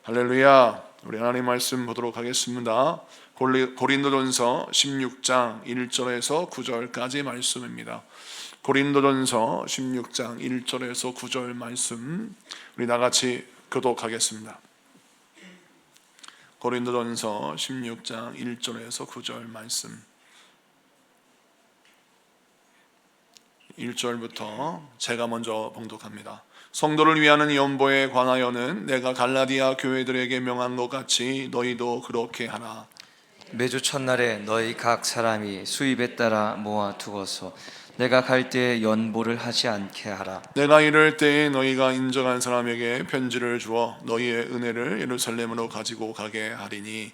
할렐루야. 우리 하나님 말씀 보도록 하겠습니다. 고린도전서 16장 1절에서 9절까지 말씀입니다. 고린도전서 16장 1절에서 9절 말씀 우리 나같이 교독하겠습니다. 고린도전서 16장 1절에서 9절 말씀 1절부터 제가 먼저 봉독합니다. 성도를 위하는 연보에 관하여는 내가 갈라디아 교회들에게 명한 것 같이 너희도 그렇게 하라. 매주 첫날에 너희 각 사람이 수입에 따라 모아 두어서 내가 갈 때에 연보를 하지 않게 하라. 내가 이럴 때에 너희가 인정한 사람에게 편지를 주어 너희의 은혜를 예루살렘으로 가지고 가게 하리니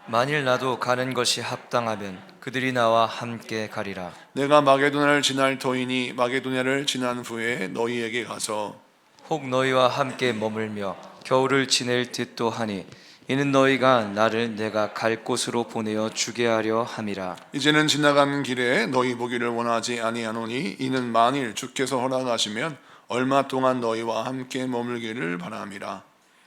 만일 나도 가는 것이 합당하면 그들이 나와 함께 가리라. 내가 마게도냐를 지날 터이니 마게도냐를 지난 후에 너희에게 가서 혹 너희와 함께 머물며 겨울을 지낼 듯도 하니 이는 너희가 나를 내가 갈 곳으로 보내어 주게 하려 함이라. 이제는 지나가는 길에 너희 보기를 원하지 아니하노니 이는 만일 주께서 허락하시면 얼마 동안 너희와 함께 머물기를 바람이라.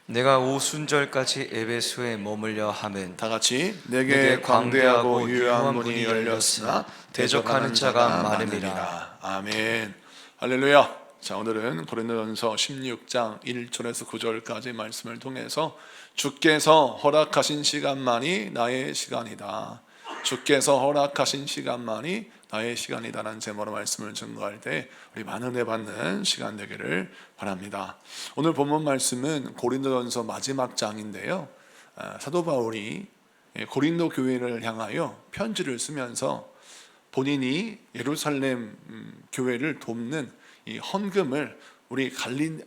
내가 오순절까지 에베소에 머물려 하면 다 같이 내게 광대하고 유효한 문이 열렸으나 대적하는 자가 많음이라. 아멘. 할렐루야. 자, 오늘은 고린도전서 16장 1절에서 9절까지 말씀을 통해서 주께서 허락하신 시간만이 나의 시간이다. 주께서 허락하신 시간만이 나의 시간이다라는 제목으로 말씀을 증거할 때 우리 많은 은혜 받는 시간 되기를 바랍니다. 오늘 본문 말씀은 고린도전서 마지막 장인데요. 사도 바울이 고린도 교회를 향하여 편지를 쓰면서 본인이 예루살렘 교회를 돕는 이 헌금을 우리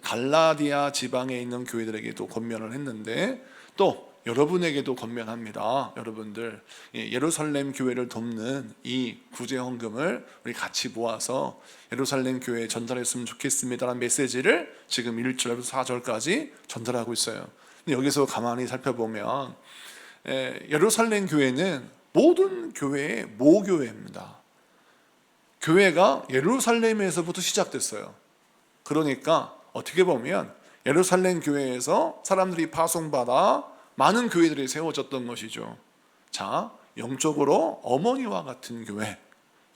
갈라디아 지방에 있는 교회들에게도 권면을 했는데 또 여러분에게도 권면합니다. 여러분들 예루살렘 교회를 돕는 이 구제 헌금을 우리 같이 모아서 예루살렘 교회에 전달했으면 좋겠습니다라는 메시지를 지금 1절부터 4절까지 전달하고 있어요. 근데 여기서 가만히 살펴보면 예루살렘 교회는 모든 교회의 모교회입니다. 교회가 예루살렘에서부터 시작됐어요. 그러니까 어떻게 보면 예루살렘 교회에서 사람들이 파송받아 많은 교회들이 세워졌던 것이죠. 자, 영적으로 어머니와 같은 교회,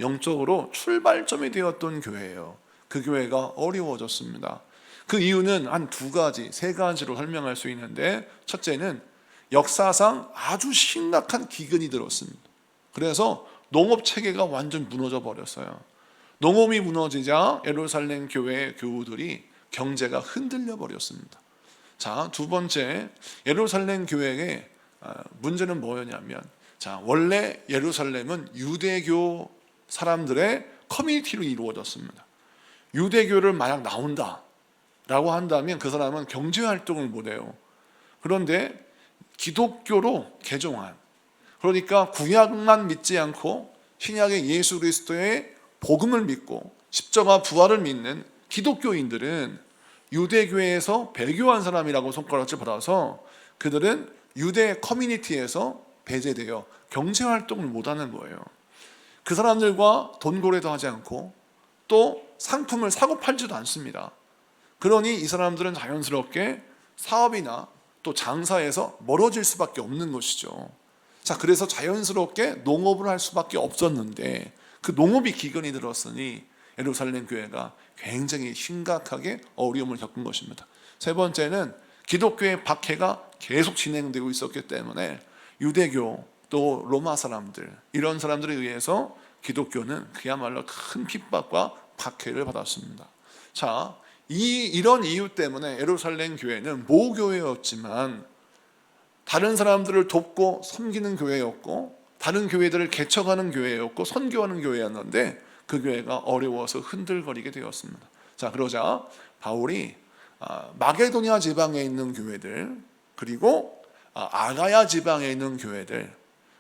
영적으로 출발점이 되었던 교회예요. 그 교회가 어려워졌습니다. 그 이유는 한 두 가지, 세 가지로 설명할 수 있는데, 첫째는 역사상 아주 심각한 기근이 들었습니다. 그래서 농업 체계가 완전 무너져 버렸어요. 농업이 무너지자 예루살렘 교회 교우들이 경제가 흔들려 버렸습니다. 자, 두 번째, 예루살렘 교회의 문제는 뭐였냐면, 자, 원래 예루살렘은 유대교 사람들의 커뮤니티로 이루어졌습니다. 유대교를 만약 나온다라고 한다면 그 사람은 경제 활동을 못해요. 그런데 기독교로 개종한, 그러니까 구약만 믿지 않고 신약의 예수 그리스도의 복음을 믿고 십자가 부활을 믿는 기독교인들은 유대교회에서 배교한 사람이라고 손가락질 받아서 그들은 유대 커뮤니티에서 배제되어 경제활동을 못하는 거예요. 그 사람들과 돈거래도 하지 않고 또 상품을 사고 팔지도 않습니다. 그러니 이 사람들은 자연스럽게 사업이나 또 장사에서 멀어질 수밖에 없는 것이죠. 자, 그래서 자연스럽게 농업을 할 수밖에 없었는데 그 농업이 기근이 들었으니 예루살렘 교회가 굉장히 심각하게 어려움을 겪은 것입니다. 세 번째는 기독교의 박해가 계속 진행되고 있었기 때문에 유대교 또 로마 사람들, 이런 사람들에 의해서 기독교는 그야말로 큰 핍박과 박해를 받았습니다. 자, 이런 이유 때문에 예루살렘 교회는 모교회였지만 다른 사람들을 돕고 섬기는 교회였고 다른 교회들을 개척하는 교회였고 선교하는 교회였는데 그 교회가 어려워서 흔들거리게 되었습니다. 자, 그러자 바울이 마게도냐 지방에 있는 교회들, 그리고 아가야 지방에 있는 교회들,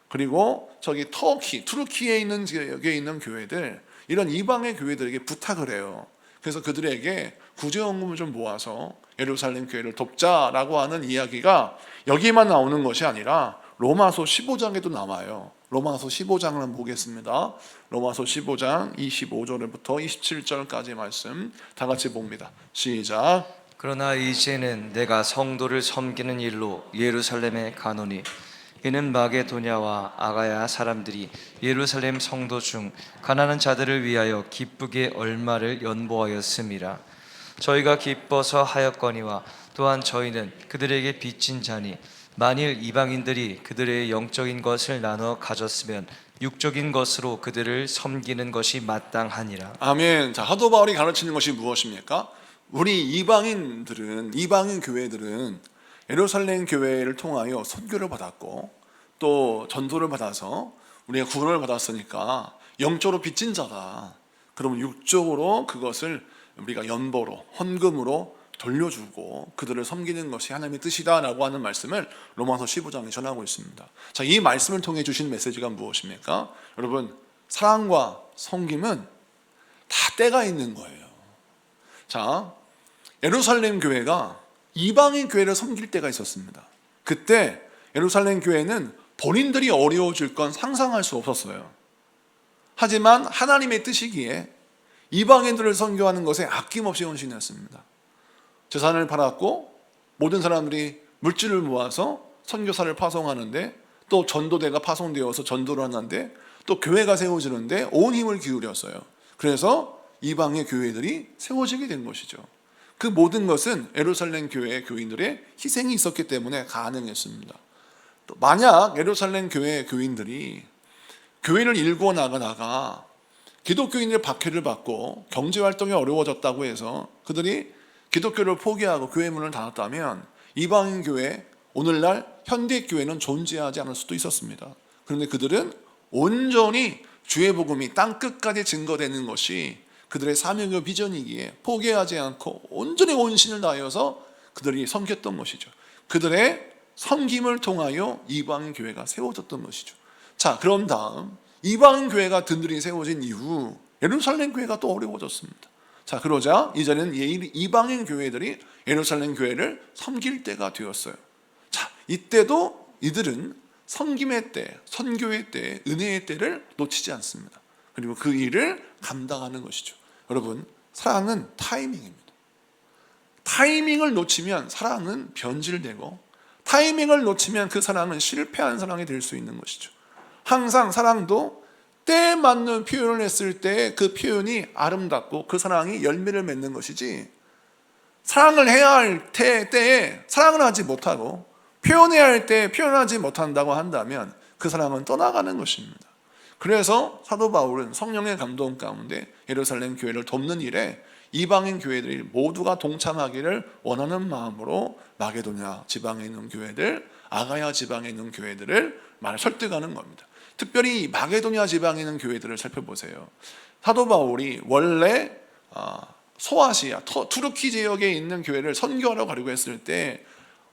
그리고 저기 투르키에 있는 지역에 있는 교회들, 이런 이방의 교회들에게 부탁을 해요. 그래서 그들에게 구제헌금을 좀 모아서 예루살렘 교회를 돕자라고 하는 이야기가 여기만 나오는 것이 아니라 로마서 15장에도 나와요. 로마서 15장을 한번 보겠습니다. 로마서 15장 25절부터 27절까지 말씀 다 같이 봅니다. 시작. 그러나 이제는 내가 성도를 섬기는 일로 예루살렘에 가노니 이는 마게도냐와 아가야 사람들이 예루살렘 성도 중 가난한 자들을 위하여 기쁘게 얼마를 연보하였음이라. 저희가 기뻐서 하였거니와 또한 저희는 그들에게 빚진 자니 만일 이방인들이 그들의 영적인 것을 나눠 가졌으면 육적인 것으로 그들을 섬기는 것이 마땅하니라. 아멘. 자, 사도 바울이 가르치는 것이 무엇입니까? 우리 이방인 교회들은 예루살렘 교회를 통하여 선교를 받았고 또 전도를 받아서 우리가 구원을 받았으니까 영적으로 빚진 자다. 그러면 육적으로 그것을 우리가 연보로 헌금으로 돌려주고 그들을 섬기는 것이 하나님의 뜻이다라고 하는 말씀을 로마서 15장에 전하고 있습니다. 자, 이 말씀을 통해 주신 메시지가 무엇입니까? 여러분, 사랑과 섬김은 다 때가 있는 거예요. 자, 예루살렘 교회가 이방인 교회를 섬길 때가 있었습니다. 그때 예루살렘 교회는 본인들이 어려워질 건 상상할 수 없었어요. 하지만 하나님의 뜻이기에 이방인들을 선교하는 것에 아낌없이 헌신했습니다. 재산을 팔았고 모든 사람들이 물질을 모아서 선교사를 파송하는데 또 전도대가 파송되어서 전도를 하는데 또 교회가 세워지는데 온 힘을 기울였어요. 그래서 이방의 교회들이 세워지게 된 것이죠. 그 모든 것은 예루살렘 교회의 교인들의 희생이 있었기 때문에 가능했습니다. 또 만약 예루살렘 교회의 교인들이 교회를 일구어 나가다가 기독교인들 박해를 받고 경제활동이 어려워졌다고 해서 그들이 기독교를 포기하고 교회 문을 닫았다면 이방인 교회, 오늘날 현대교회는 존재하지 않을 수도 있었습니다. 그런데 그들은 온전히 주의 복음이 땅끝까지 증거되는 것이 그들의 사명의 비전이기에 포기하지 않고 온전히 온신을 다하여서 그들이 섬겼던 것이죠. 그들의 섬김을 통하여 이방인 교회가 세워졌던 것이죠. 자, 그런 다음 이방인 교회가 든든히 세워진 이후 예루살렘 교회가 또 어려워졌습니다. 자, 그러자 이제는 이방인 교회들이 예루살렘 교회를 섬길 때가 되었어요. 자, 이때도 이들은 섬김의 때, 선교의 때, 은혜의 때를 놓치지 않습니다. 그리고 그 일을 감당하는 것이죠. 여러분, 사랑은 타이밍입니다. 타이밍을 놓치면 사랑은 변질되고 타이밍을 놓치면 그 사랑은 실패한 사랑이 될 수 있는 것이죠. 항상 사랑도 때에 맞는 표현을 했을 때 그 표현이 아름답고 그 사랑이 열매를 맺는 것이지, 사랑을 해야 할 때에 사랑을 하지 못하고 표현해야 할 때 표현하지 못한다고 한다면 그 사랑은 떠나가는 것입니다. 그래서 사도 바울은 성령의 감동 가운데 예루살렘 교회를 돕는 일에 이방인 교회들이 모두가 동참하기를 원하는 마음으로 마게도냐 지방에 있는 교회들, 아가야 지방에 있는 교회들을 설득하는 겁니다. 특별히 마게도냐 지방에 있는 교회들을 살펴보세요. 사도 바울이 원래 소아시아, 투르키 지역에 있는 교회를 선교하러 가려고 했을 때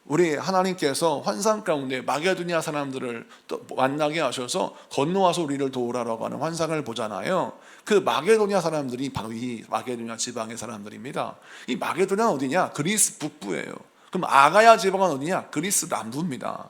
우리 하나님께서 환상 가운데 마게도냐 사람들을 또 만나게 하셔서 건너와서 우리를 도우라고 하는 환상을 보잖아요. 그 마게도냐 사람들이 바로 이 마게도냐 지방의 사람들입니다. 이 마게도냐는 어디냐? 그리스 북부예요. 그럼 아가야 지방은 어디냐? 그리스 남부입니다.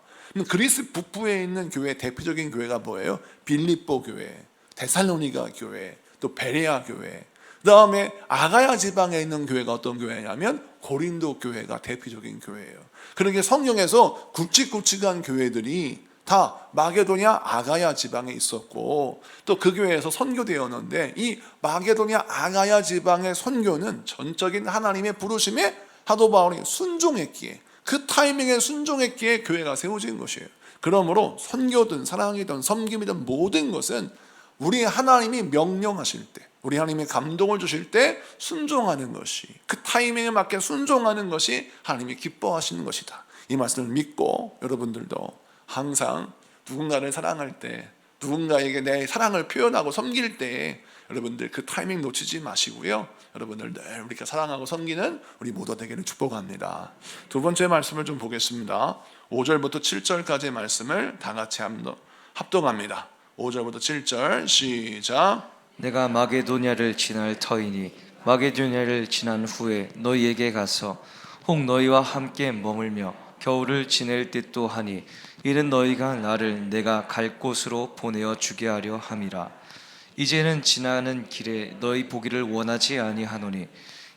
그리스 북부에 있는 교회 대표적인 교회가 뭐예요? 빌립보 교회, 데살로니가 교회, 또 베레아 교회. 그 다음에 아가야 지방에 있는 교회가 어떤 교회냐면 고린도 교회가 대표적인 교회예요. 그러게 성경에서 굵직굵직한 교회들이 다 마게도냐 아가야 지방에 있었고 또 그 교회에서 선교되었는데 이 마게도냐 아가야 지방의 선교는 전적인 하나님의 부르심에 사도 바울이 순종했기에, 그 타이밍에 순종했기에 교회가 세워진 것이에요. 그러므로 선교든 사랑이든 섬김이든 모든 것은 우리 하나님이 명령하실 때, 우리 하나님이 감동을 주실 때 순종하는 것이, 그 타이밍에 맞게 순종하는 것이 하나님이 기뻐하시는 것이다. 이 말씀을 믿고 여러분들도 항상 누군가를 사랑할 때, 누군가에게 내 사랑을 표현하고 섬길 때 여러분들 그 타이밍 놓치지 마시고요. 여러분들 늘 우리가 사랑하고 섬기는 우리 모두 되기를 축복합니다. 두 번째 말씀을 좀 보겠습니다. 5절부터 7절까지의 말씀을 다 같이 합독합니다. 5절부터 7절 시작. 내가 마게도냐를 지날 터이니 마게도냐를 지난 후에 너희에게 가서 혹 너희와 함께 머물며 겨울을 지낼 듯도 하니 이는 너희가 나를 내가 갈 곳으로 보내어 주게 하려 함이라. 이제는 지나는 길에 너희 보기를 원하지 아니하노니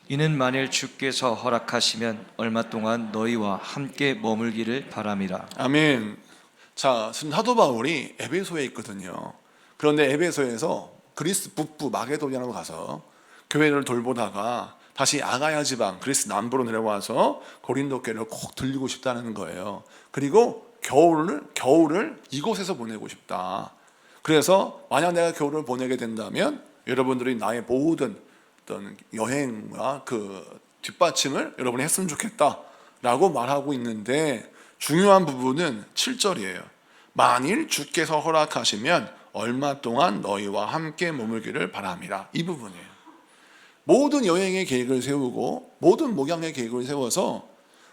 이는 만일 주께서 허락하시면 얼마 동안 너희와 함께 머물기를 바람이라. 아멘. 자, 지금 사도 바울이 에베소에 있거든요. 그런데 에베소에서 그리스 북부 마게도냐로 가서 교회를 돌보다가 다시 아가야 지방 그리스 남부로 내려와서 고린도 교회를 꼭 들리고 싶다는 거예요. 그리고 겨울을 이곳에서 보내고 싶다. 그래서 만약 내가 겨울을 보내게 된다면 여러분들이 나의 모든 어떤 여행과 그 뒷받침을 여러분이 했으면 좋겠다라고 말하고 있는데, 중요한 부분은 7절이에요. 만일 주께서 허락하시면 얼마 동안 너희와 함께 머물기를 바람이라. 이 부분이에요. 모든 여행의 계획을 세우고 모든 목양의 계획을 세워서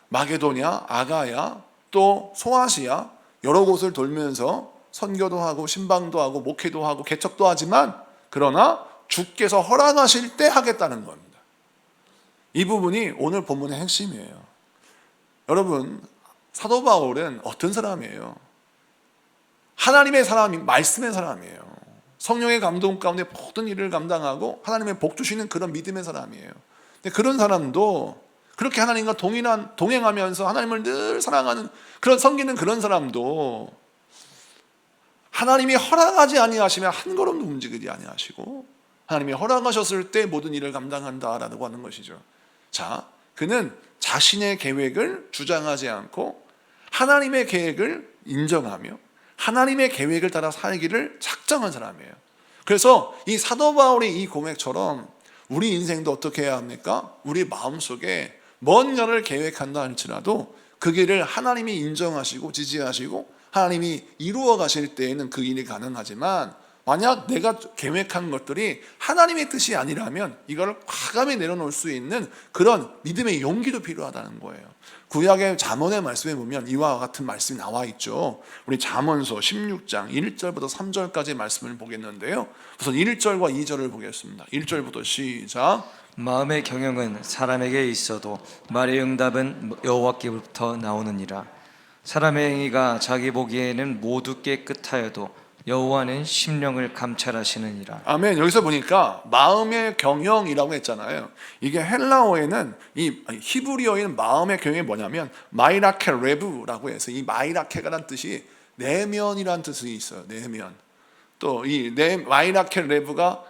마게도냐, 아가야, 또 소아시아 여러 곳을 돌면서 선교도 하고 신방도 하고 목회도 하고 개척도 하지만, 그러나 주께서 허락하실 때 하겠다는 겁니다. 이 부분이 오늘 본문의 핵심이에요. 여러분, 사도 바울은 어떤 사람이에요? 하나님의 사람이, 말씀의 사람이에요. 성령의 감동 가운데 모든 일을 감당하고 하나님의 복 주시는 그런 믿음의 사람이에요. 근데 그런 사람도, 그렇게 하나님과 동행하면서 하나님을 늘 사랑하는 그런, 섬기는 그런 사람도 하나님이 허락하지 아니하시면 한 걸음도 움직이지 아니하시고 하나님이 허락하셨을 때 모든 일을 감당한다라고 하는 것이죠. 자, 그는 자신의 계획을 주장하지 않고 하나님의 계획을 인정하며 하나님의 계획을 따라 살기를 작정한 사람이에요. 그래서 이 사도 바울의 이 고백처럼 우리 인생도 어떻게 해야 합니까? 우리 마음속에 뭔가를 계획한다 할지라도 그 길을 하나님이 인정하시고 지지하시고 하나님이 이루어 가실 때에는 그 일이 가능하지만, 만약 내가 계획한 것들이 하나님의 뜻이 아니라면 이걸 과감히 내려놓을 수 있는 그런 믿음의 용기도 필요하다는 거예요. 구약의 잠언의 말씀에 보면 이와 같은 말씀이 나와 있죠. 우리 잠언서 16장 1절부터 3절까지 말씀을 보겠는데요, 우선 1절과 2절을 보겠습니다. 1절부터 시작. 마음의 경영은 사람에게 있어도 말의 응답은 여호와께로부터 나오느니라. 사람의 행위가 자기 보기에는 모두 깨끗하여도 여호와는 심령을 감찰하시느니라. 아멘. 여기서 보니까 마음의 경영이라고 했잖아요. 이게 헬라어에는, 이 히브리어에는 마음의 경영이 뭐냐면 마이라케 레브라고 해서, 이 마이라케라는 뜻이 내면이라는 뜻이 있어요. 내면. 또 이 마이라케 레브가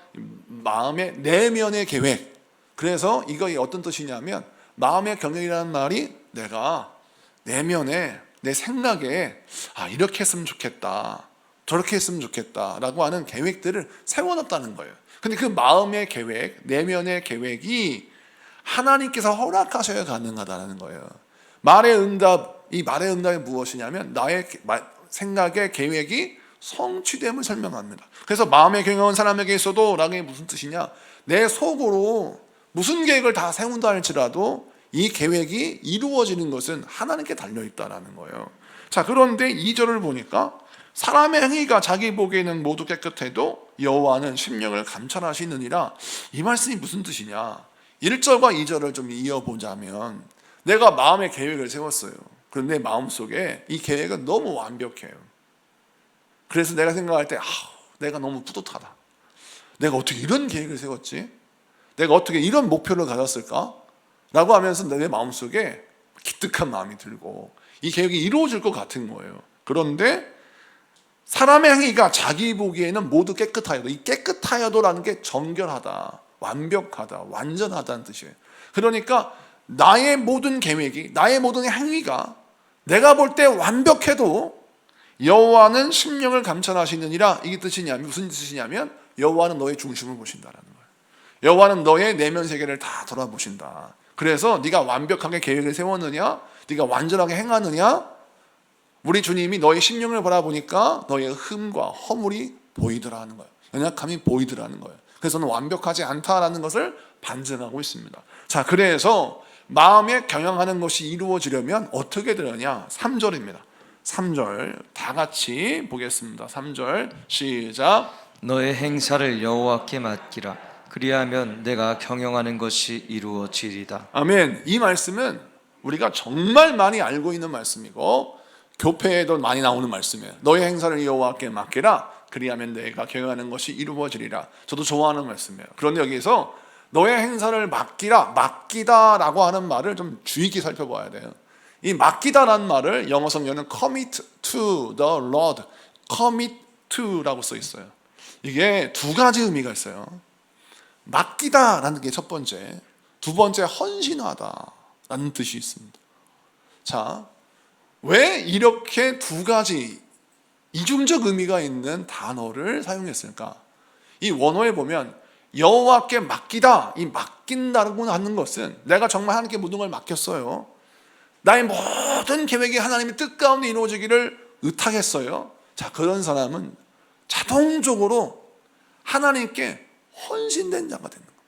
마음의 내면의 계획. 그래서 이거 어떤 뜻이냐면, 마음의 경영이라는 말이 내가 내면에, 내 생각에 이렇게 했으면 좋겠다, 저렇게 했으면 좋겠다 라고 하는 계획들을 세워놨다는 거예요. 근데 그 마음의 계획, 내면의 계획이 하나님께서 허락하셔야 가능하다는 거예요. 말의 응답, 이 말의 응답이 무엇이냐면 나의 생각의 계획이 성취됨을 설명합니다. 그래서 마음의 경영은 사람에게 있어도 라는 게 무슨 뜻이냐, 내 속으로 무슨 계획을 다 세운다 할지라도 이 계획이 이루어지는 것은 하나님께 달려있다는 거예요. 자, 그런데 2절을 보니까 사람의 행위가 자기 보기에는 모두 깨끗해도 여호와는 심령을 감찰하시느니라. 이 말씀이 무슨 뜻이냐, 1절과 2절을 좀 이어보자면, 내가 마음의 계획을 세웠어요. 그런데 내 마음속에 이 계획은 너무 완벽해요. 그래서 내가 생각할 때 내가 너무 뿌듯하다. 내가 어떻게 이런 계획을 세웠지? 내가 어떻게 이런 목표를 가졌을까? 라고 하면서 내 마음속에 기특한 마음이 들고 이 계획이 이루어질 것 같은 거예요. 그런데 사람의 행위가 자기 보기에는 모두 깨끗하여도, 이 깨끗하여도라는 게 정결하다, 완벽하다, 완전하다는 뜻이에요. 그러니까 나의 모든 계획이, 나의 모든 행위가 내가 볼 때 완벽해도 여호와는 심령을 감찰하시느니라. 이게 뜻이냐면, 무슨 뜻이냐면 여호와는 너의 중심을 보신다라는 거예요. 여호와는 너의 내면 세계를 다 돌아보신다. 그래서 네가 완벽하게 계획을 세웠느냐, 네가 완전하게 행하느냐, 우리 주님이 너의 심령을 바라보니까 너의 흠과 허물이 보이더라는 거예요. 연약함이 보이더라는 거예요. 그래서 너는 완벽하지 않다라는 것을 반증하고 있습니다. 자, 그래서 마음에 경영하는 것이 이루어지려면 어떻게 되느냐, 3절입니다. 3절 다 같이 보겠습니다. 3절 시작. 너의 행사를 여호와께 맡기라. 그리하면 내가 경영하는 것이 이루어지리다. 아멘. 이 말씀은 우리가 정말 많이 알고 있는 말씀이고 교회에도 많이 나오는 말씀이에요. 너의 행사를 여호와께 맡기라. 그리하면 내가 경영하는 것이 이루어지리라. 저도 좋아하는 말씀이에요. 그런데 여기서 너의 행사를 맡기라. 맡기다라고 하는 말을 좀 주의 깊게 살펴봐야 돼요. 이 맡기다라는 말을 영어 성경에는 commit to the Lord, commit to라고 써 있어요. 이게 두 가지 의미가 있어요. 맡기다라는 게 첫 번째, 두 번째 헌신하다라는 뜻이 있습니다. 자, 왜 이렇게 두 가지 이중적 의미가 있는 단어를 사용했을까? 이 원어에 보면 여호와께 맡기다, 이 맡긴다고 하는 것은 내가 정말 하나님께 모든 걸 맡겼어요. 나의 모든 계획이 하나님의 뜻 가운데 이루어지기를 의탁했어요. 자, 그런 사람은 자동적으로 하나님께 헌신된 자가 되는 겁니다.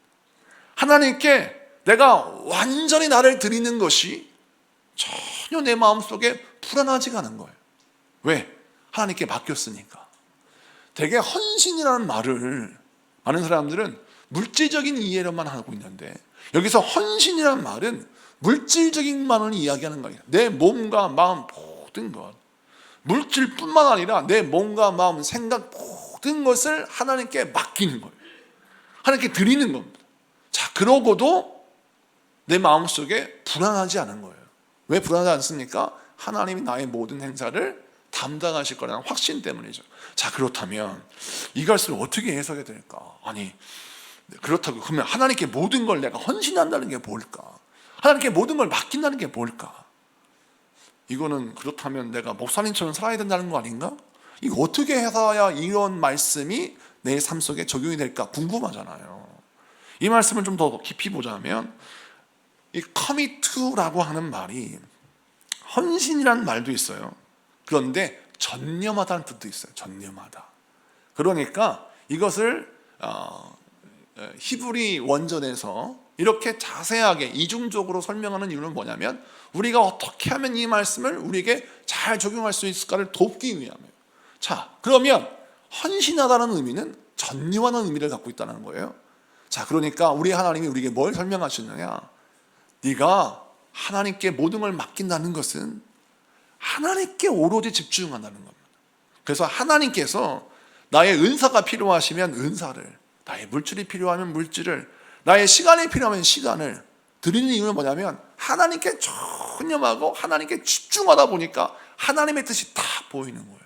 하나님께 내가 완전히 나를 드리는 것이 전혀 내 마음속에 불안하지가 않은 거예요. 왜? 하나님께 맡겼으니까. 되게 헌신이라는 말을 많은 사람들은 물질적인 이해로만 하고 있는데, 여기서 헌신이라는 말은 물질적인 만을 이야기하는 거예요. 내 몸과 마음 모든 것, 물질뿐만 아니라 내 몸과 마음, 생각 모든 것을 하나님께 맡기는 거예요. 하나님께 드리는 겁니다. 자, 그러고도 내 마음속에 불안하지 않은 거예요. 왜 불안하지 않습니까? 하나님이 나의 모든 행사를 담당하실 거라는 확신 때문이죠. 자, 그렇다면 이것을 어떻게 해석해야 될까? 아니, 그렇다고 그러면 하나님께 모든 걸 내가 헌신한다는 게 뭘까? 하나님께 모든 걸 맡긴다는 게 뭘까? 이거는 그렇다면 내가 목사님처럼 살아야 된다는 거 아닌가? 이거 어떻게 해서야 이런 말씀이 내 삶 속에 적용이 될까 궁금하잖아요. 이 말씀을 좀 더 깊이 보자면, 이 commit to라고 하는 말이 헌신이라는 말도 있어요. 그런데 전념하다는 뜻도 있어요. 전념하다. 그러니까 이것을 히브리 원전에서 이렇게 자세하게 이중적으로 설명하는 이유는 뭐냐면, 우리가 어떻게 하면 이 말씀을 우리에게 잘 적용할 수 있을까를 돕기 위함이에요. 자, 그러면 헌신하다는 의미는 전념하는 의미를 갖고 있다는 거예요. 자, 그러니까 우리 하나님이 우리에게 뭘 설명하시느냐? 네가 하나님께 모든 걸 맡긴다는 것은 하나님께 오로지 집중한다는 겁니다. 그래서 하나님께서 나의 은사가 필요하시면 은사를, 나의 물질이 필요하면 물질을, 나의 시간이 필요하면 시간을 드리는 이유는 뭐냐면, 하나님께 전념하고 하나님께 집중하다 보니까 하나님의 뜻이 다 보이는 거예요.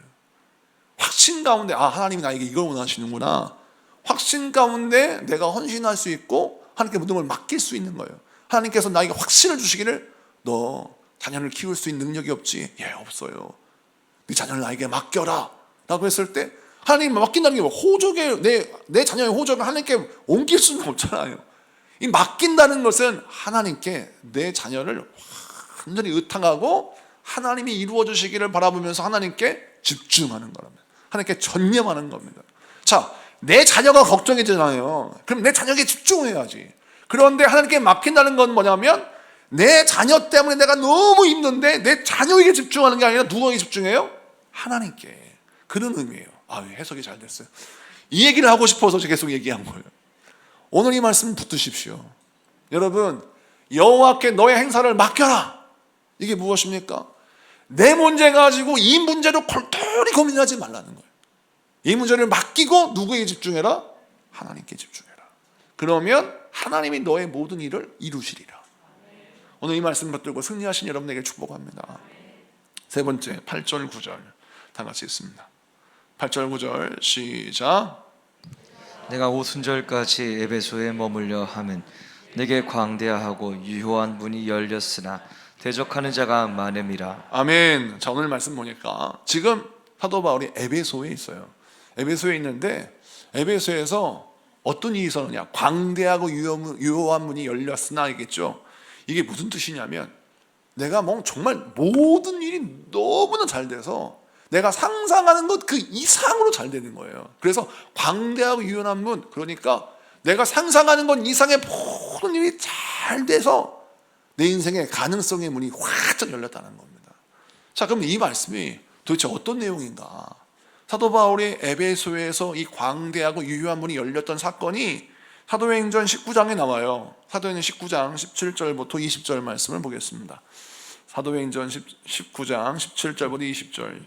확신 가운데 하나님이 나에게 이걸 원하시는구나. 확신 가운데 내가 헌신할 수 있고 하나님께 모든 걸 맡길 수 있는 거예요. 하나님께서 나에게 확신을 주시기를, 너 자녀를 키울 수 있는 능력이 없지? 예, 없어요. 네 자녀를 나에게 맡겨라 라고 했을 때, 하나님 맡긴다는 게 뭐 호적에 내 자녀의 호적을 하나님께 옮길 수는 없잖아요. 이 맡긴다는 것은 하나님께 내 자녀를 완전히 의탁하고 하나님이 이루어 주시기를 바라보면서 하나님께 집중하는 거랍니다. 하나님께 전념하는 겁니다. 자, 내 자녀가 걱정이 되잖아요. 그럼 내 자녀에게 집중해야지. 그런데 하나님께 맡긴다는 건 뭐냐면, 내 자녀 때문에 내가 너무 힘든데 내 자녀에게 집중하는 게 아니라 누구에게 집중해요? 하나님께. 그런 의미예요. 해석이 잘 됐어요. 이 얘기를 하고 싶어서 계속 얘기한 거예요. 오늘 이 말씀 붙드십시오. 여러분, 여호와께 너의 행사를 맡겨라. 이게 무엇입니까? 내 문제 가지고 이 문제로 골똘히 고민하지 말라는 거예요. 이 문제를 맡기고 누구에게 집중해라? 하나님께 집중해라. 그러면 하나님이 너의 모든 일을 이루시리라. 오늘 이 말씀 붙들고 승리하신 여러분에게 축복합니다. 세 번째, 8절 9절 다 같이 읽습니다. 8절 9절 시작. 내가 오순절까지 에베소에 머물려 하면 내게 광대하고 유효한 문이 열렸으나 대적하는 자가 많음이라. 아멘. 자, 오늘 말씀 보니까 지금 사도 바울이 에베소에 있어요. 에베소에 있는데, 에베소에서 어떤 일이 있었느냐? 광대하고 유효한 문이 열렸으나 이겠죠. 이게 무슨 뜻이냐면, 내가 정말 모든 일이 너무나 잘 돼서 내가 상상하는 것 그 이상으로 잘 되는 거예요. 그래서 광대하고 유효한 문, 그러니까 내가 상상하는 것 이상의 모든 일이 잘 돼서 내 인생의 가능성의 문이 활짝 열렸다는 겁니다. 자, 그럼 이 말씀이 도대체 어떤 내용인가? 사도 바울이 에베소에서 이 광대하고 유효한 문이 열렸던 사건이 사도행전 19장에 나와요. 사도행전 19장 17절부터 20절 말씀을 보겠습니다. 사도행전 19장 17절부터 20절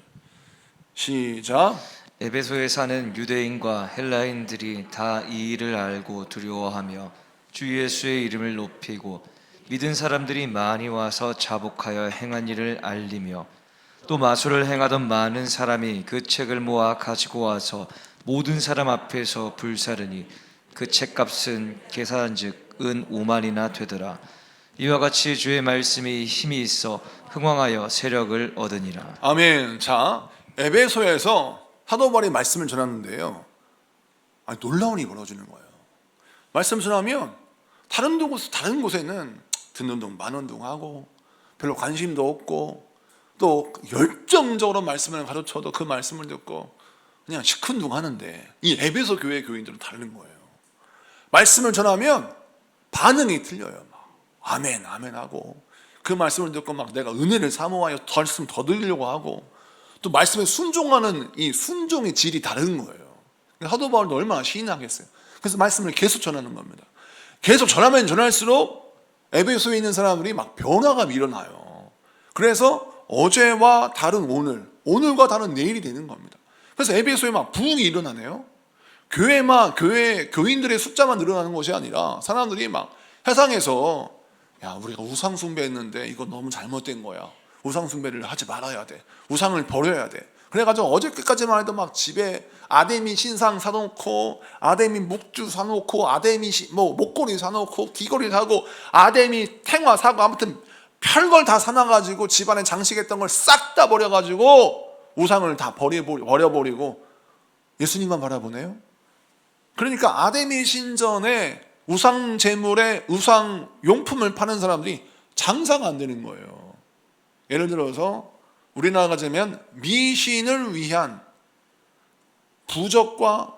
시작. 에베소에 사는 유대인과 헬라인들이 다 이 일을 알고 두려워하며 주 예수의 이름을 높이고 믿은 사람들이 많이 와서 자복하여 행한 일을 알리며 또 마술을 행하던 많은 사람이 그 책을 모아 가지고 와서 모든 사람 앞에서 불사르니 그 책값은 계산한즉 은 5만이나 되더라. 이와 같이 주의 말씀이 힘이 있어 흥왕하여 세력을 얻으니라. 아멘. 자, 에베소에서 사도 바울이 말씀을 전하는데요, 놀라운 일이 벌어지는 거예요. 말씀 전하면 다른 곳에는 듣는 둥 마는 둥 하고 별로 관심도 없고 또 열정적으로 말씀을 가르쳐도 그 말씀을 듣고 그냥 시큰둥 하는데, 이 에베소 교회 교인들은 다른 거예요. 말씀을 전하면 반응이 틀려요. 막 아멘 아멘 하고, 그 말씀을 듣고 막 내가 은혜를 사모하여 말씀 더 들으려고 하고, 또 말씀에 순종하는 이 순종의 질이 다른 거예요. 사도 바울도 얼마나 시인하겠어요. 그래서 말씀을 계속 전하는 겁니다. 계속 전하면 전할수록 에베소에 있는 사람들이 막 변화가 일어나요. 그래서 어제와 다른 오늘, 오늘과 다른 내일이 되는 겁니다. 그래서 에베소에 막 부흥이 일어나네요. 교회 교인들의 숫자만 늘어나는 것이 아니라 사람들이 막 세상에서, 야, 우리가 우상 숭배했는데 이거 너무 잘못된 거야. 우상 숭배를 하지 말아야 돼. 우상을 버려야 돼. 그래가지고 어저께까지만 해도 막 집에 아데미 신상 사놓고, 아데미 묵주 사놓고, 아데미 목걸이 사놓고, 귀걸이 사고, 아데미 탱화 사고, 아무튼 별걸 다 사놔가지고 집안에 장식했던 걸 싹 다 버려가지고 우상을 다 버려버리고 예수님만 바라보네요. 그러니까 아데미 신전에 우상 제물에 우상 용품을 파는 사람들이 장사가 안 되는 거예요. 예를 들어서 우리나라가 되면 미신을 위한 부적과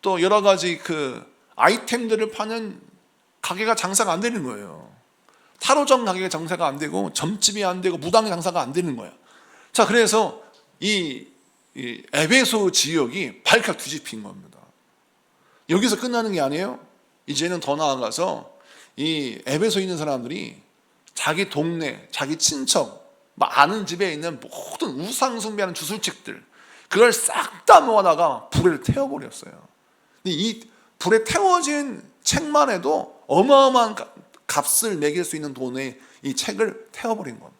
또 여러 가지 그 아이템들을 파는 가게가 장사가 안 되는 거예요. 타로점 가게가 장사가 안 되고, 점집이 안 되고, 무당 장사가 안 되는 거예요. 자, 그래서 이 에베소 지역이 발칵 뒤집힌 겁니다. 여기서 끝나는 게 아니에요. 이제는 더 나아가서 이 에베소에 있는 사람들이 자기 동네, 자기 친척, 아는 집에 있는 모든 우상 숭배하는 주술책들, 그걸 싹 다 모아다가 불에 태워버렸어요. 이 불에 태워진 책만 해도 어마어마한 값을 매길 수 있는 돈에 이 책을 태워버린 겁니다.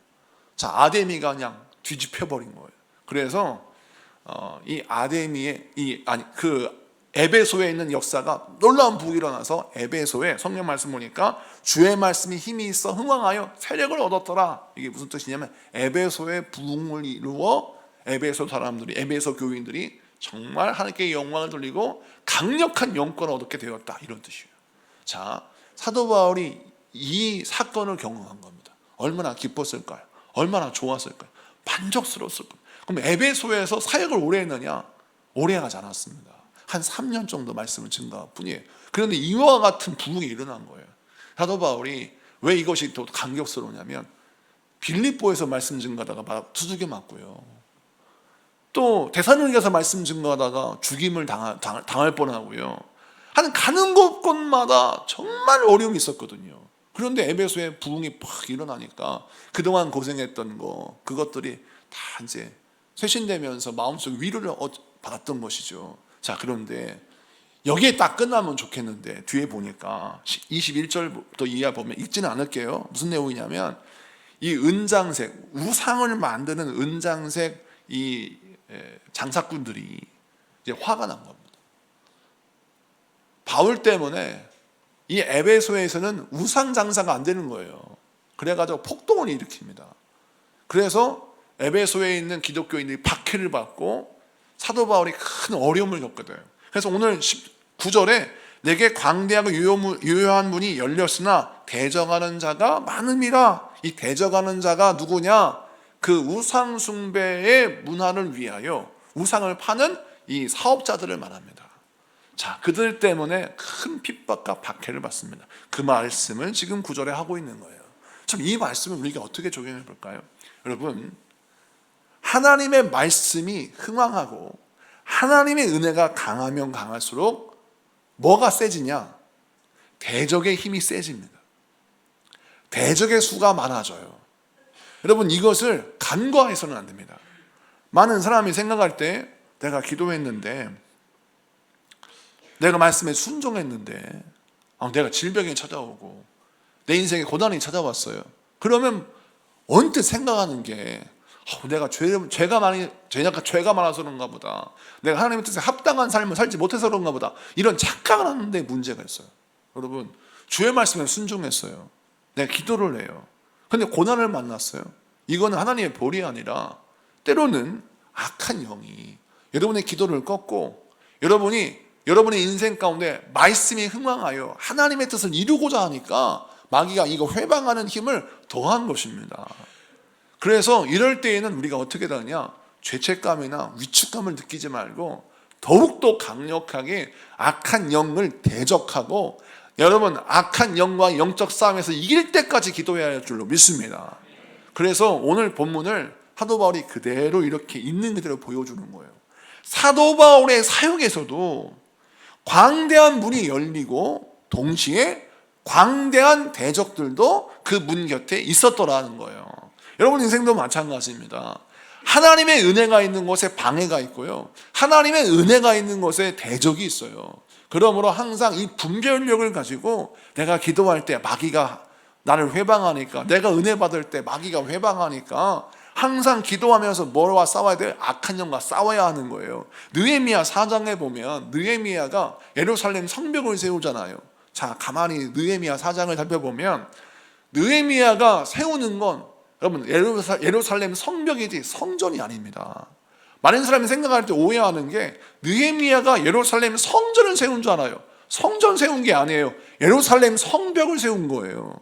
자, 아데미가 그냥 뒤집혀버린 거예요. 그래서 이 아데미의 그 에베소에 있는 역사가 놀라운 부흥이 일어나서 에베소에 성경 말씀 보니까 주의 말씀이 힘이 있어 흥왕하여 세력을 얻었더라. 이게 무슨 뜻이냐면 에베소의 부흥을 이루어 에베소 사람들이, 에베소 교인들이 정말 하나님께 영광을 돌리고 강력한 영권을 얻게 되었다, 이런 뜻이에요. 자, 사도 바울이 이 사건을 경험한 겁니다. 얼마나 기뻤을까요? 얼마나 좋았을까요? 만족스러웠을 거예요. 그럼 에베소에서 사역을 오래 했느냐? 오래 하지 않았습니다. 한 3년 정도 말씀을 증거할 뿐이에요. 그런데 이와 같은 부흥이 일어난 거예요. 사도 바울이 왜 이것이 또 감격스러우냐면, 빌립보에서 말씀 증거하다가 두들겨 맞고요, 또 데살로니가서 말씀 증거하다가 죽임을 당할 뻔하고요, 한 가는 곳곳마다 정말 어려움이 있었거든요. 그런데 에베소에 부흥이 팍 일어나니까 그동안 고생했던 그것들이 다 이제 쇄신되면서 마음속 위로를 받았던 것이죠. 자, 그런데 여기에 딱 끝나면 좋겠는데 뒤에 보니까 21절부터 이하 보면, 읽지는 않을게요. 무슨 내용이냐면, 이 은장색, 우상을 만드는 은장색 이 장사꾼들이 이제 화가 난 겁니다. 바울 때문에 이 에베소에서는 우상 장사가 안 되는 거예요. 그래가지고 폭동을 일으킵니다. 그래서 에베소에 있는 기독교인들이 박해를 받고 사도 바울이 큰 어려움을 겪게 돼요. 그래서 오늘 9절에 내게 광대하고 유효한 문이 열렸으나 대적하는 자가 많음이라. 이 대적하는 자가 누구냐? 그 우상 숭배의 문화를 위하여 우상을 파는 이 사업자들을 말합니다. 자, 그들 때문에 큰 핍박과 박해를 받습니다. 그 말씀을 지금 9절에 하고 있는 거예요. 참, 이 말씀을 우리가 어떻게 적용해 볼까요? 여러분, 하나님의 말씀이 흥왕하고 하나님의 은혜가 강하면 강할수록 뭐가 세지냐? 대적의 힘이 세집니다. 대적의 수가 많아져요. 여러분, 이것을 간과해서는 안 됩니다. 많은 사람이 생각할 때, 내가 기도했는데, 내가 말씀에 순종했는데 내가 질병이 찾아오고 내 인생에 고난이 찾아왔어요. 그러면 언뜻 생각하는 게 내가 죄가 많아서 그런가 보다. 내가 하나님의 뜻에 합당한 삶을 살지 못해서 그런가 보다. 이런 착각을 하는데 문제가 있어요. 여러분, 주의 말씀에 순종했어요. 내가 기도를 해요. 근데 고난을 만났어요. 이거는 하나님의 벌이 아니라 때로는 악한 영이 여러분의 기도를 꺾고 여러분의 인생 가운데 말씀이 흥왕하여 하나님의 뜻을 이루고자 하니까 마귀가 이거 회방하는 힘을 더한 것입니다. 그래서 이럴 때에는 우리가 어떻게 하냐, 죄책감이나 위축감을 느끼지 말고 더욱더 강력하게 악한 영을 대적하고, 여러분 악한 영과 영적 싸움에서 이길 때까지 기도해야 할 줄로 믿습니다. 그래서 오늘 본문을 사도 바울이 그대로 이렇게 있는 그대로 보여주는 거예요. 사도 바울의 사역에서도 광대한 문이 열리고 동시에 광대한 대적들도 그 문 곁에 있었더라는 거예요. 여러분 인생도 마찬가지입니다. 하나님의 은혜가 있는 곳에 방해가 있고요, 하나님의 은혜가 있는 곳에 대적이 있어요. 그러므로 항상 이 분별력을 가지고 내가 기도할 때 마귀가 나를 회방하니까, 내가 은혜 받을 때 마귀가 회방하니까 항상 기도하면서 뭐와 싸워야 돼요? 악한 영과 싸워야 하는 거예요. 느헤미야 4장에 보면 느헤미야가 예루살렘 성벽을 세우잖아요. 자, 가만히 느헤미야 4장을 살펴보면 느헤미야가 세우는 건 여러분 예루살렘 성벽이지 성전이 아닙니다. 많은 사람이 생각할 때 오해하는 게 느헤미야가 예루살렘 성전을 세운 줄 알아요. 성전 세운 게 아니에요. 예루살렘 성벽을 세운 거예요.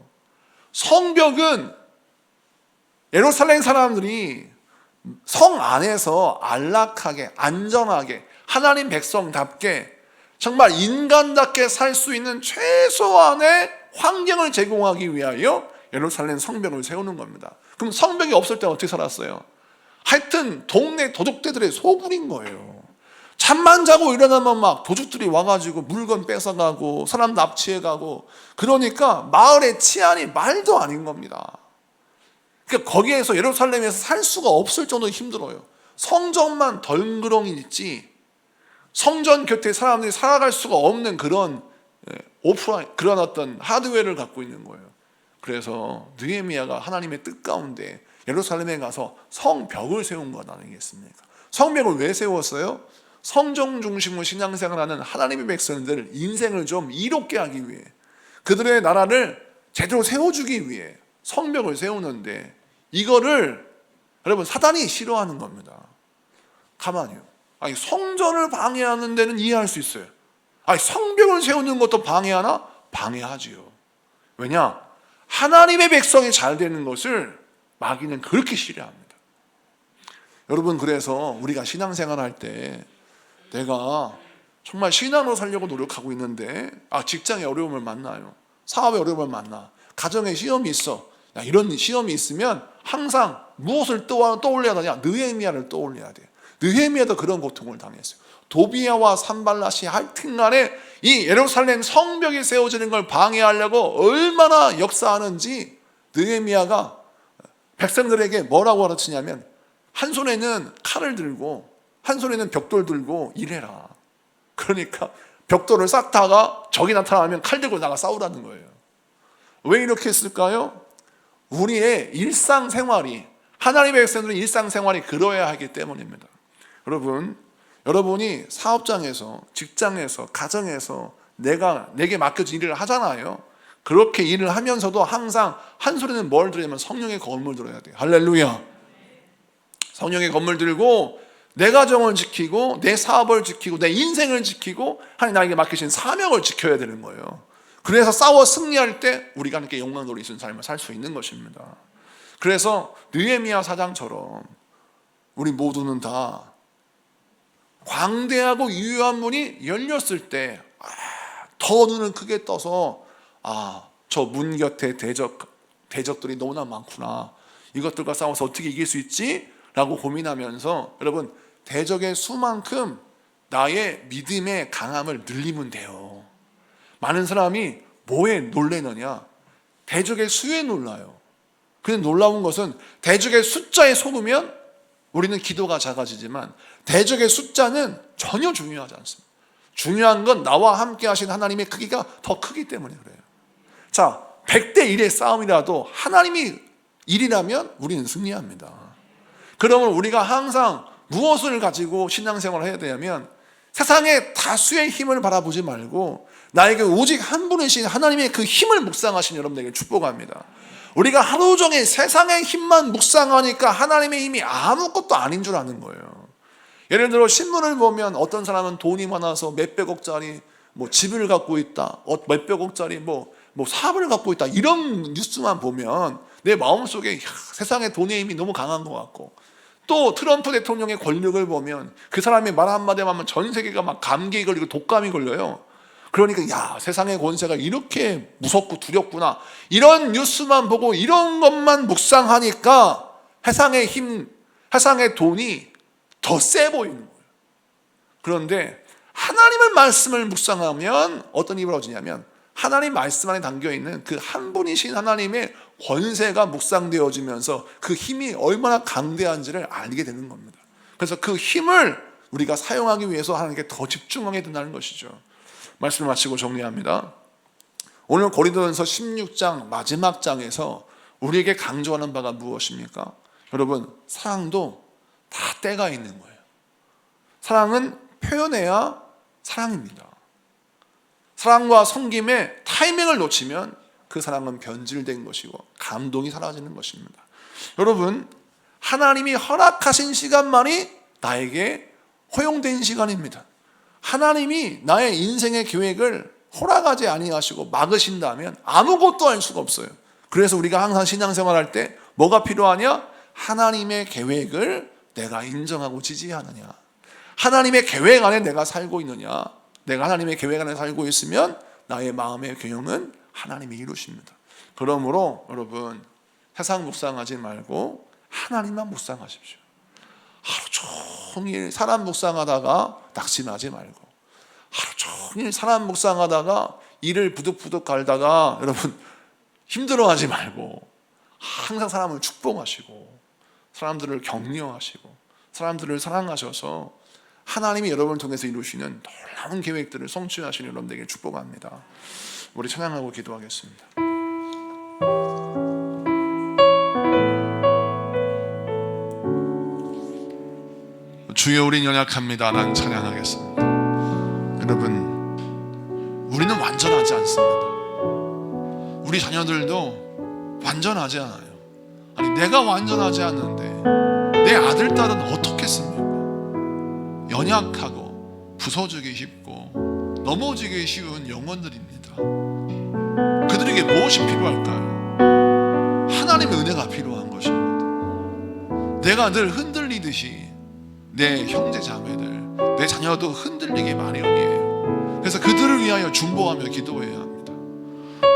성벽은 예루살렘 사람들이 성 안에서 안락하게 안전하게 하나님 백성답게 정말 인간답게 살 수 있는 최소한의 환경을 제공하기 위하여 예루살렘 성벽을 세우는 겁니다. 그럼 성벽이 없을 때 어떻게 살았어요? 하여튼 동네 도둑들의 소굴인 거예요. 잠만 자고 일어나면 막 도둑들이 와가지고 물건 뺏어가고 사람 납치해가고, 그러니까 마을의 치안이 말도 아닌 겁니다. 그러니까 거기에서 예루살렘에서 살 수가 없을 정도로 힘들어요. 성전만 덜그렁이 있지 성전 곁에 사람들이 살아갈 수가 없는 그런 그런 어떤 하드웨어를 갖고 있는 거예요. 그래서 느헤미야가 하나님의 뜻 가운데 예루살렘에 가서 성벽을 세운 것 아니겠습니까? 성벽을 왜 세웠어요? 성경 중심으로 신앙생활하는 하나님의 백성들 인생을 좀 이롭게 하기 위해, 그들의 나라를 제대로 세워주기 위해 성벽을 세우는데, 이거를 여러분 사단이 싫어하는 겁니다. 가만히요. 아니, 성전을 방해하는 데는 이해할 수 있어요. 아니, 성벽을 세우는 것도 방해하나? 방해하지요. 왜냐? 하나님의 백성이 잘 되는 것을 마귀는 그렇게 싫어합니다. 여러분, 그래서 우리가 신앙생활 할 때 내가 정말 신앙으로 살려고 노력하고 있는데 직장에 어려움을 만나요. 사업에 어려움을 만나. 가정에 시험이 있어. 이런 시험이 있으면 항상 무엇을 떠올려야 하냐? 느헤미야를 떠올려야 돼요. 느헤미야도 그런 고통을 당했어요. 도비야와 산발랏이 하여튼간에 이 예루살렘 성벽이 세워지는 걸 방해하려고 얼마나 역사하는지 느헤미야가 백성들에게 뭐라고 가르치냐면, 한 손에는 칼을 들고 한 손에는 벽돌 들고 일해라. 그러니까 벽돌을 쌓다가 적이 나타나면 칼 들고 나가 싸우라는 거예요. 왜 이렇게 했을까요? 우리의 일상생활이, 하나님의 백성들의 일상생활이 그러해야 하기 때문입니다. 여러분이 사업장에서, 직장에서, 가정에서 내게 맡겨진 일을 하잖아요. 그렇게 일을 하면서도 항상 한 소리는 뭘 들으냐면 성령의 검을 들어야 돼요. 할렐루야. 성령의 검을 들고 내 가정을 지키고 내 사업을 지키고 내 인생을 지키고 하나님 나에게 맡기신 사명을 지켜야 되는 거예요. 그래서 싸워 승리할 때 우리가 함께 영광으로 있는 삶을 살 수 있는 것입니다. 그래서 느헤미야 4장처럼 우리 모두는 다 광대하고 유효한 문이 열렸을 때 더 눈을 크게 떠서 저 문 곁에 대적들이 너무나 많구나, 이것들과 싸워서 어떻게 이길 수 있지? 라고 고민하면서 여러분 대적의 수만큼 나의 믿음의 강함을 늘리면 돼요. 많은 사람이 뭐에 놀래느냐? 대적의 수에 놀라요. 근데 놀라운 것은 대적의 숫자에 속으면 우리는 기도가 작아지지만 대적의 숫자는 전혀 중요하지 않습니다. 중요한 건 나와 함께 하신 하나님의 크기가 더 크기 때문에 그래요. 자, 100대 1의 싸움이라도 하나님이 1이라면 우리는 승리합니다. 그러면 우리가 항상 무엇을 가지고 신앙생활을 해야 되냐면 세상의 다수의 힘을 바라보지 말고 나에게 오직 한 분이신 하나님의 그 힘을 묵상하신 여러분에게 축복합니다. 우리가 하루 종일 세상의 힘만 묵상하니까 하나님의 힘이 아무것도 아닌 줄 아는 거예요. 예를 들어 신문을 보면 어떤 사람은 돈이 많아서 몇백억짜리 집을 갖고 있다, 몇백억짜리 사업을 갖고 있다, 이런 뉴스만 보면 내 마음속에 세상의 돈의 힘이 너무 강한 것 같고, 또 트럼프 대통령의 권력을 보면 그 사람의 말 한마디만 하면 전 세계가 막 감기에 걸리고 독감이 걸려요. 그러니까 세상의 권세가 이렇게 무섭고 두렵구나, 이런 뉴스만 보고 이런 것만 묵상하니까 세상의 힘, 세상의 돈이 더 세 보이는 거예요. 그런데 하나님의 말씀을 묵상하면 어떤 일이 벌어지냐면 하나님 말씀 안에 담겨있는 그 한 분이신 하나님의 권세가 묵상되어지면서 그 힘이 얼마나 강대한지를 알게 되는 겁니다. 그래서 그 힘을 우리가 사용하기 위해서 하나님께 더 집중하게 된다는 것이죠. 말씀을 마치고 정리합니다. 오늘 고린도전서 16장 마지막 장에서 우리에게 강조하는 바가 무엇입니까? 여러분, 사랑도 다 때가 있는 거예요. 사랑은 표현해야 사랑입니다. 사랑과 섬김의 타이밍을 놓치면 그 사랑은 변질된 것이고 감동이 사라지는 것입니다. 여러분, 하나님이 허락하신 시간만이 나에게 허용된 시간입니다. 하나님이 나의 인생의 계획을 허락하지 아니하시고 막으신다면 아무것도 할 수가 없어요. 그래서 우리가 항상 신앙생활할 때 뭐가 필요하냐? 하나님의 계획을 내가 인정하고 지지하느냐, 하나님의 계획 안에 내가 살고 있느냐. 내가 하나님의 계획 안에 살고 있으면 나의 마음의 균형은 하나님이 이루십니다. 그러므로 여러분, 세상 묵상하지 말고 하나님만 묵상하십시오. 하루 종일 사람 묵상하다가 낙심하지 말고, 하루 종일 사람 묵상하다가 일을 부득부득 갈다가 여러분 힘들어하지 말고 항상 사람을 축복하시고 사람들을 격려하시고 사람들을 사랑하셔서 하나님이 여러분을 통해서 이루시는 놀라운 계획들을 성취하시는 여러분들에게 축복합니다. 우리 찬양하고 기도하겠습니다. 주여, 우린 연약합니다. 난 찬양하겠습니다. 여러분, 우리는 완전하지 않습니다. 우리 자녀들도 완전하지 않아요. 아니, 내가 완전하지 않는데 내 아들, 딸은 어떻겠습니까? 연약하고 부서지기 쉽고 넘어지기 쉬운 영혼들입니다. 그들에게 무엇이 필요할까요? 하나님의 은혜가 필요한 것입니다. 내가 늘 흔들리듯이 내 형제 자매들, 내 자녀도 흔들리기 마련이에요. 그래서 그들을 위하여 중보하며 기도해야 합니다.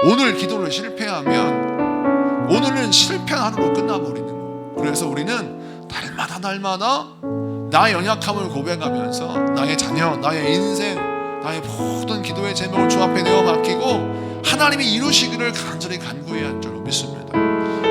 오늘 기도를 실패하면 오늘은 실패한 하루로 끝나버리는 거예요. 그래서 우리는 날마다 나의 연약함을 고백하면서 나의 자녀, 나의 인생, 나의 모든 기도의 제목을 주 앞에 내어 맡기고 하나님이 이루시기를 간절히 간구해야 할 줄 믿습니다.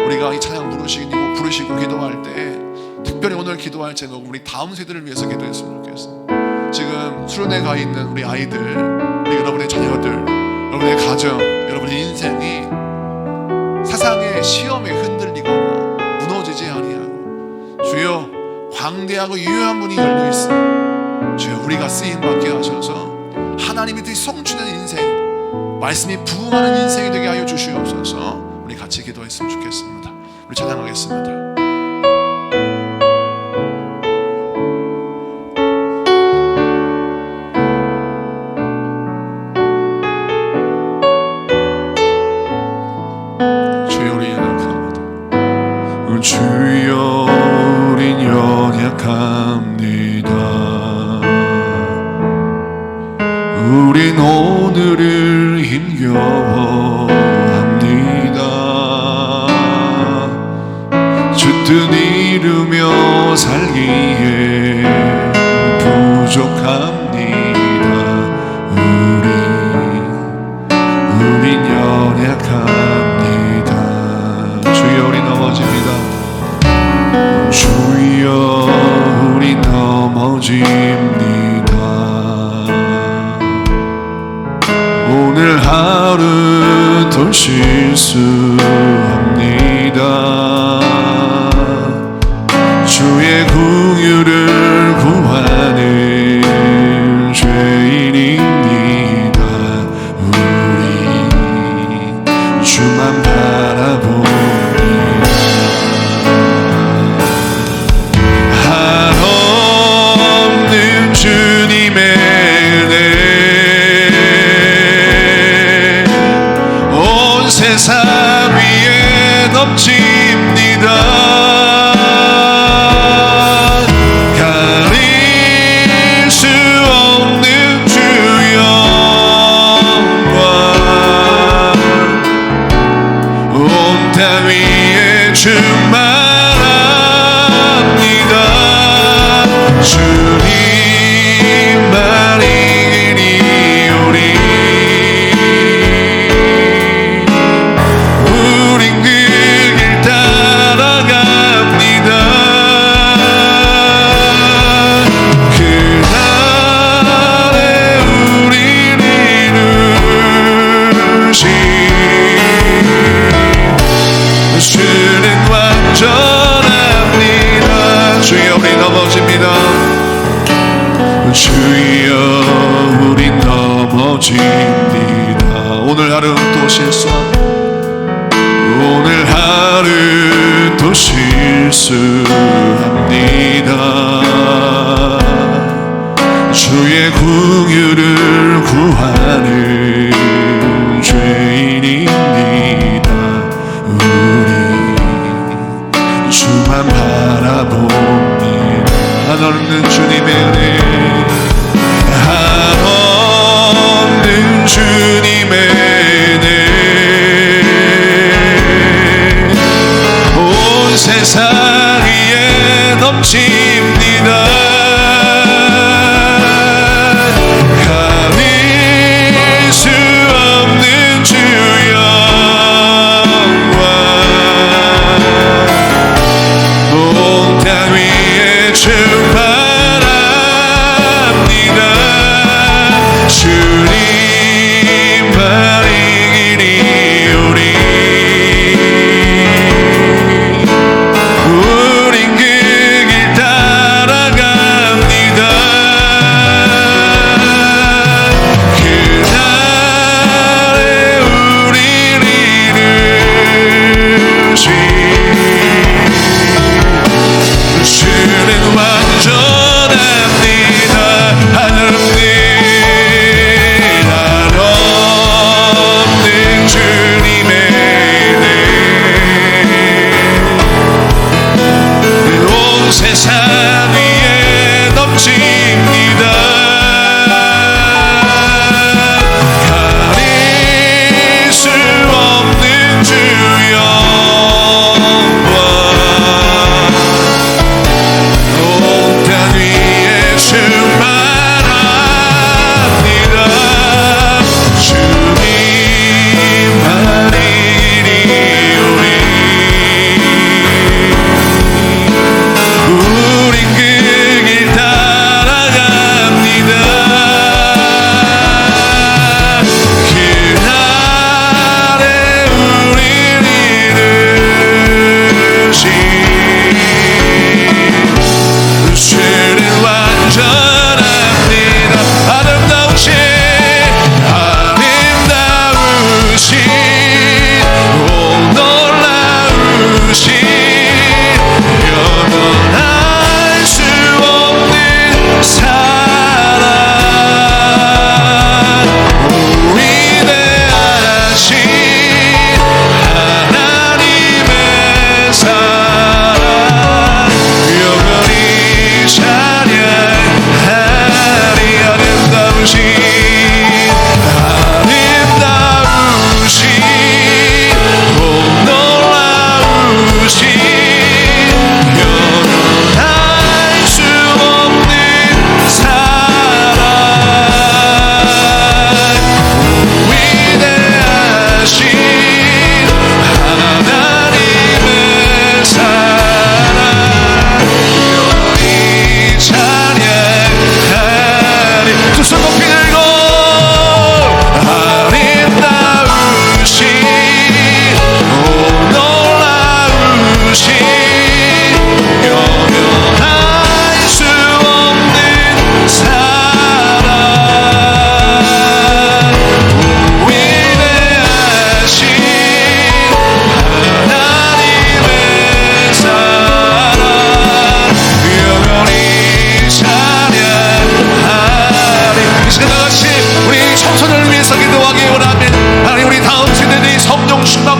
우리가 이 찬양 부르시고 기도할 때 특별히 오늘 기도할 제목, 우리 다음 세대를 위해서 기도했으면 좋겠습니다. 지금 수련회 가 있는 우리 아이들, 우리 여러분의 자녀들, 여러분의 가정, 여러분의 인생이 세상의 시험에 흔들리거나 무너지지 아니하고 주여, 광대하고 유효한 문이 열려 있으니 주여, 우리가 쓰임받게 하셔서 하나님의 뜻이 성취되는 인생, 말씀이 부흥하는 인생이 되게 하여 주시옵소서. 우리 같이 기도했으면 좋겠습니다. 우리 찬양하겠습니다. 주여, 우린 연약합니다. 우린 오늘을 힘겨워합니다. 주 뜻 이루며 살기에 부족합니다. 우린 연약합니다. 주여, 우리 넘어집니다. 주여, 우리 넘어집니다. 또 실수합니다. 주의 긍휼을 구하는 죄인입니다. 우리 주만 바라봅니다. 한없는 주님의 은혜 온 세상 위에 넘칩니다. 가릴 수 없는 주 영광 온 땅 위에 충만합니다. 주님만 이기리오리. 우린 그 길 따라갑니다. 그날에 우리를 이루신 주는 완전합니다. 주여 우리 넘어집니다. 주여 우리 넘어집니다. 오늘 하루 또 실수합니다. 오늘 하루 또 실수합니다. 주의 긍휼을 구하는 죄인입니다. 우리 주만 바라봅니다. 한없는 주님의 은혜 한없는 주님의 은혜 온 세상 위에 넘칩니다. 가릴 수 없는 주 영광 온 땅 위에 충만합니다. 주님만 이기리오리. 우린 그 길 따라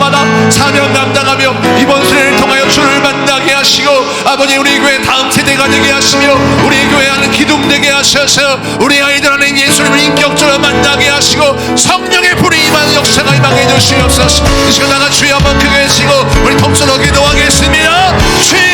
날마다 사명 감당하며 이번 수련을 통하여 주를 만나게 하시고 아버지 우리 교회 다음 세대가 되게 하시며 우리 교회 안에 기둥 되게 하셔서 우리 아이들 안에 예수님을 인격적으로 만나게 하시고 성령의 불이 임하는 역사가 임하게 해주시옵소서. 이 시간 나가 주여 한번 크게 외치고 우리 통성으로 기도하겠습니다. 주여